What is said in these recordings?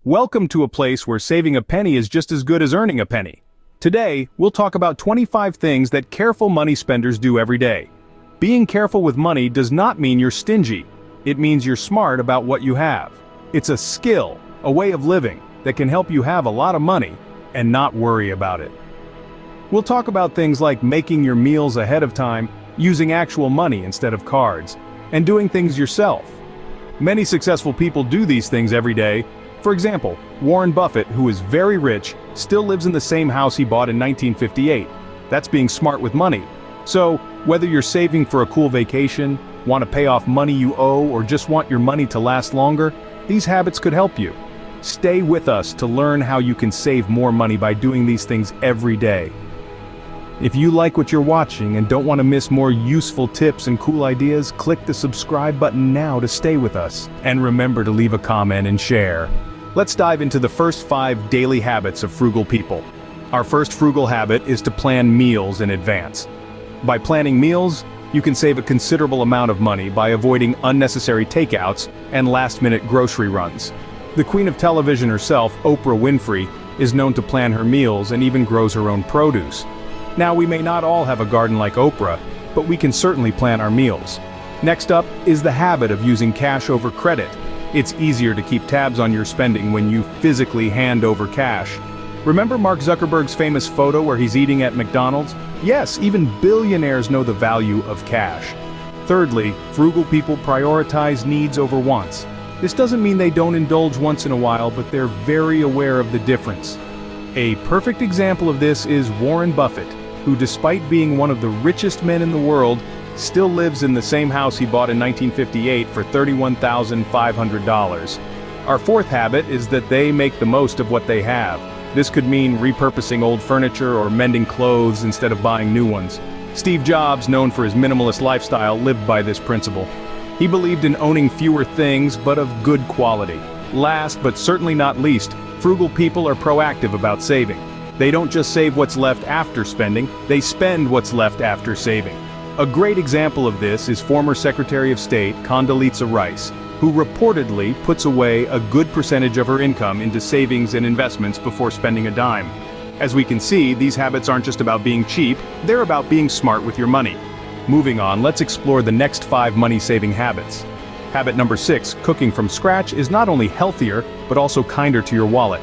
Welcome to a place where saving a penny is just as good as earning a penny. Today, we'll talk about 25 things that careful money spenders do every day. Being careful with money does not mean you're stingy. It means you're smart about what you have. It's a skill, a way of living, that can help you have a lot of money and not worry about it. We'll talk about things like making your meals ahead of time, using actual money instead of cards, and doing things yourself. Many successful people do these things every day. For example, Warren Buffett, who is very rich, still lives in the same house he bought in 1958. That's being smart with money. So, whether you're saving for a cool vacation, want to pay off money you owe, or just want your money to last longer, these habits could help you. Stay with us to learn how you can save more money by doing these things every day. If you like what you're watching and don't want to miss more useful tips and cool ideas, click the subscribe button now to stay with us. And remember to leave a comment and share. Let's dive into the first 5 daily habits of frugal people. Our first frugal habit is to plan meals in advance. By planning meals, you can save a considerable amount of money by avoiding unnecessary takeouts and last-minute grocery runs. The queen of television herself, Oprah Winfrey, is known to plan her meals and even grows her own produce. Now, we may not all have a garden like Oprah, but we can certainly plan our meals. Next up is the habit of using cash over credit. It's easier to keep tabs on your spending when you physically hand over cash. Remember Mark Zuckerberg's famous photo where he's eating at McDonald's? Yes, even billionaires know the value of cash. Thirdly, frugal people prioritize needs over wants. This doesn't mean they don't indulge once in a while, but they're very aware of the difference. A perfect example of this is Warren Buffett, who, despite being one of the richest men in the world, still lives in the same house he bought in 1958 for $31,500. Our fourth habit is that they make the most of what they have. This could mean repurposing old furniture or mending clothes instead of buying new ones. Steve Jobs, known for his minimalist lifestyle, lived by this principle. He believed in owning fewer things, but of good quality. Last, but certainly not least, frugal people are proactive about saving. They don't just save what's left after spending, they spend what's left after saving. A great example of this is former Secretary of State Condoleezza Rice, who reportedly puts away a good percentage of her income into savings and investments before spending a dime. As we can see, these habits aren't just about being cheap, they're about being smart with your money. Moving on, let's explore the next 5 money-saving habits. Habit number 6, cooking from scratch, is not only healthier, but also kinder to your wallet.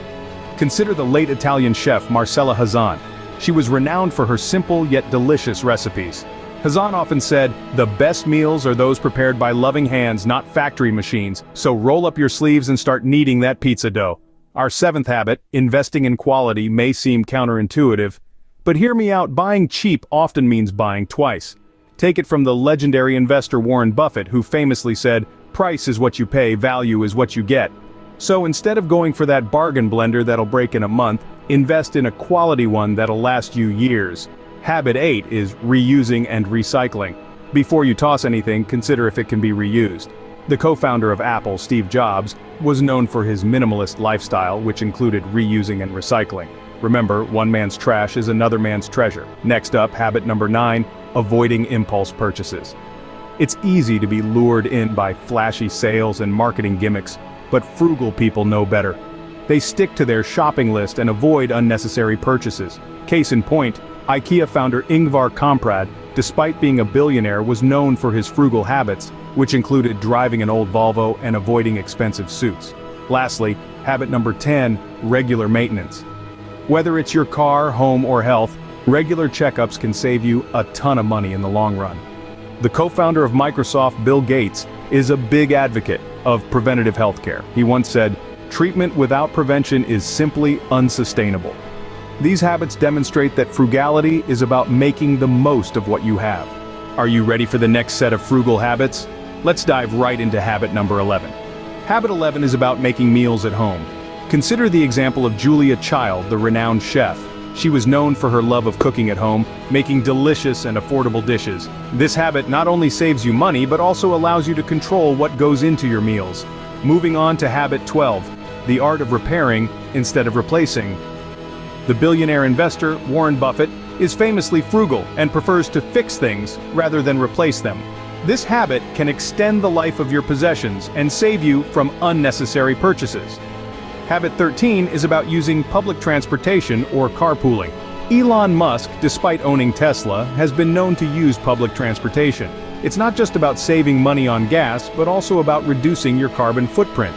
Consider the late Italian chef Marcella Hazan. She was renowned for her simple yet delicious recipes. Hazan often said, "The best meals are those prepared by loving hands, not factory machines, so roll up your sleeves and start kneading that pizza dough." Our 7th habit, investing in quality, may seem counterintuitive, but hear me out, buying cheap often means buying twice. Take it from the legendary investor Warren Buffett, who famously said, "Price is what you pay, value is what you get." So instead of going for that bargain blender that'll break in a month, invest in a quality one that'll last you years. Habit 8 is reusing and recycling. Before you toss anything, consider if it can be reused. The co-founder of Apple, Steve Jobs, was known for his minimalist lifestyle, which included reusing and recycling. Remember, one man's trash is another man's treasure. Next up, habit number 9, avoiding impulse purchases. It's easy to be lured in by flashy sales and marketing gimmicks, but frugal people know better. They stick to their shopping list and avoid unnecessary purchases. Case in point, IKEA founder Ingvar Kamprad, despite being a billionaire, was known for his frugal habits, which included driving an old Volvo and avoiding expensive suits. Lastly, habit number 10, regular maintenance. Whether it's your car, home, or health, regular checkups can save you a ton of money in the long run. The co-founder of Microsoft, Bill Gates, is a big advocate of preventative healthcare. He once said, "Treatment without prevention is simply unsustainable." These habits demonstrate that frugality is about making the most of what you have. Are you ready for the next set of frugal habits? Let's dive right into habit number 11. Habit 11 is about making meals at home. Consider the example of Julia Child, the renowned chef. She was known for her love of cooking at home, making delicious and affordable dishes. This habit not only saves you money, but also allows you to control what goes into your meals. Moving on to habit 12, the art of repairing instead of replacing. The billionaire investor, Warren Buffett, is famously frugal and prefers to fix things rather than replace them. This habit can extend the life of your possessions and save you from unnecessary purchases. Habit 13 is about using public transportation or carpooling. Elon Musk, despite owning Tesla, has been known to use public transportation. It's not just about saving money on gas, but also about reducing your carbon footprint.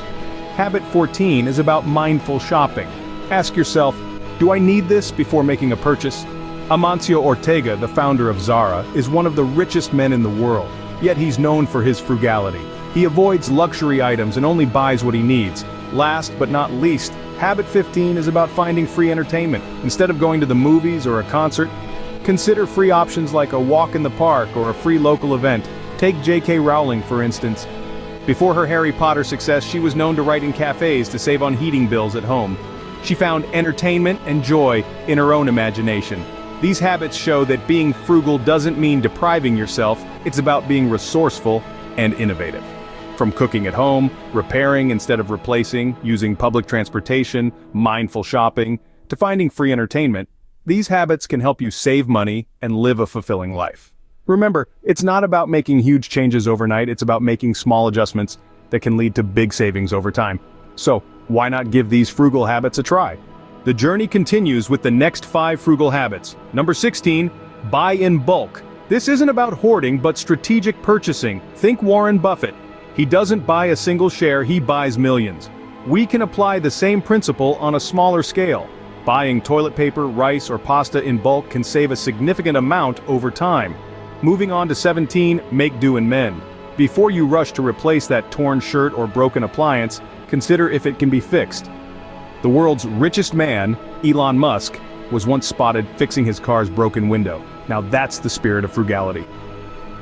Habit 14 is about mindful shopping. Ask yourself, do I need this before making a purchase? Amancio Ortega, the founder of Zara, is one of the richest men in the world, yet he's known for his frugality. He avoids luxury items and only buys what he needs. Last but not least, Habit 15 is about finding free entertainment. Instead of going to the movies or a concert, consider free options like a walk in the park or a free local event. Take J.K. Rowling, for instance. Before her Harry Potter success, she was known to write in cafes to save on heating bills at home. She found entertainment and joy in her own imagination. These habits show that being frugal doesn't mean depriving yourself, it's about being resourceful and innovative. From cooking at home, repairing instead of replacing, using public transportation, mindful shopping, to finding free entertainment, these habits can help you save money and live a fulfilling life. Remember, it's not about making huge changes overnight, it's about making small adjustments that can lead to big savings over time. So, why not give these frugal habits a try? The journey continues with the next 5 frugal habits. Number 16, buy in bulk. This isn't about hoarding, but strategic purchasing. Think Warren Buffett. He doesn't buy a single share, he buys millions. We can apply the same principle on a smaller scale. Buying toilet paper, rice, or pasta in bulk can save a significant amount over time. Moving on to 17, make do and mend. Before you rush to replace that torn shirt or broken appliance, consider if it can be fixed. The world's richest man, Elon Musk, was once spotted fixing his car's broken window. Now that's the spirit of frugality.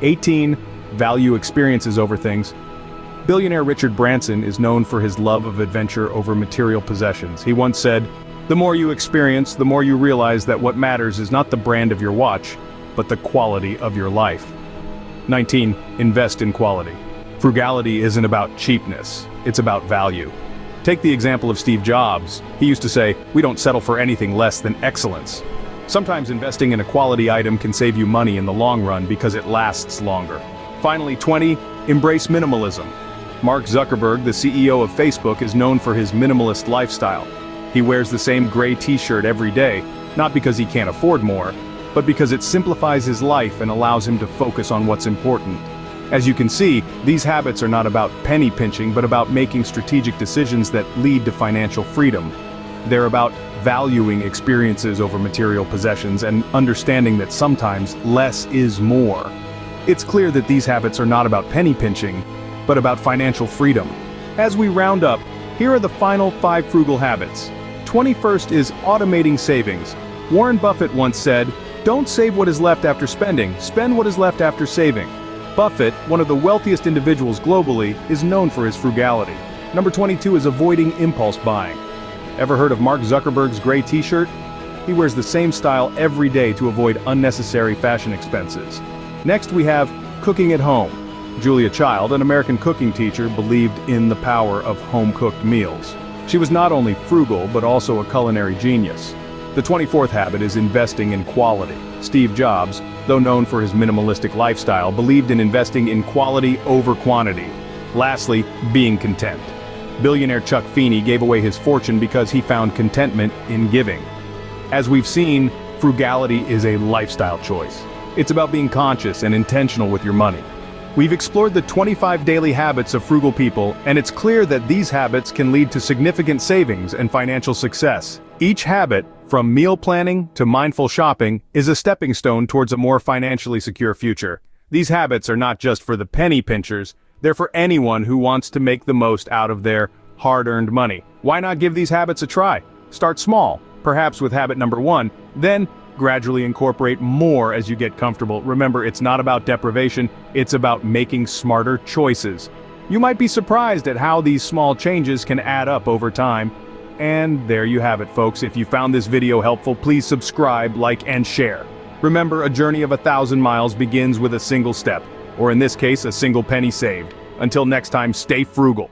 18, value experiences over things. Billionaire Richard Branson is known for his love of adventure over material possessions. He once said, "The more you experience, the more you realize that what matters is not the brand of your watch, but the quality of your life." 19, invest in quality. Frugality isn't about cheapness, it's about value. Take the example of Steve Jobs. He used to say, "We don't settle for anything less than excellence." Sometimes investing in a quality item can save you money in the long run because it lasts longer. Finally, 20, embrace minimalism. Mark Zuckerberg, the CEO of Facebook, is known for his minimalist lifestyle. He wears the same gray t-shirt every day, not because he can't afford more, but because it simplifies his life and allows him to focus on what's important. As you can see, these habits are not about penny pinching, but about making strategic decisions that lead to financial freedom. They're about valuing experiences over material possessions and understanding that sometimes less is more. It's clear that these habits are not about penny pinching, but about financial freedom. As we round up, here are the final 5 frugal habits. 21st is automating savings. Warren Buffett once said, "Don't save what is left after spending, spend what is left after saving." Buffett, one of the wealthiest individuals globally, is known for his frugality. Number 22 is avoiding impulse buying. Ever heard of Mark Zuckerberg's gray t-shirt? He wears the same style every day to avoid unnecessary fashion expenses. Next we have cooking at home. Julia Child, an American cooking teacher, believed in the power of home-cooked meals. She was not only frugal, but also a culinary genius. The 24th habit is investing in quality. Steve Jobs, though known for his minimalistic lifestyle, believed in investing in quality over quantity. Lastly, being content. Billionaire Chuck Feeney gave away his fortune because he found contentment in giving. As we've seen, frugality is a lifestyle choice. It's about being conscious and intentional with your money. We've explored the 25 daily habits of frugal people, and it's clear that these habits can lead to significant savings and financial success. Each habit, from meal planning to mindful shopping, is a stepping stone towards a more financially secure future. These habits are not just for the penny pinchers, they're for anyone who wants to make the most out of their hard-earned money. Why not give these habits a try? Start small, perhaps with habit number 1, then gradually incorporate more as you get comfortable. Remember, it's not about deprivation, it's about making smarter choices. You might be surprised at how these small changes can add up over time. And there you have it, folks. If you found this video helpful, please subscribe, like, and share. Remember, a journey of 1,000 miles begins with a single step, or in this case, a single penny saved. Until next time, stay frugal.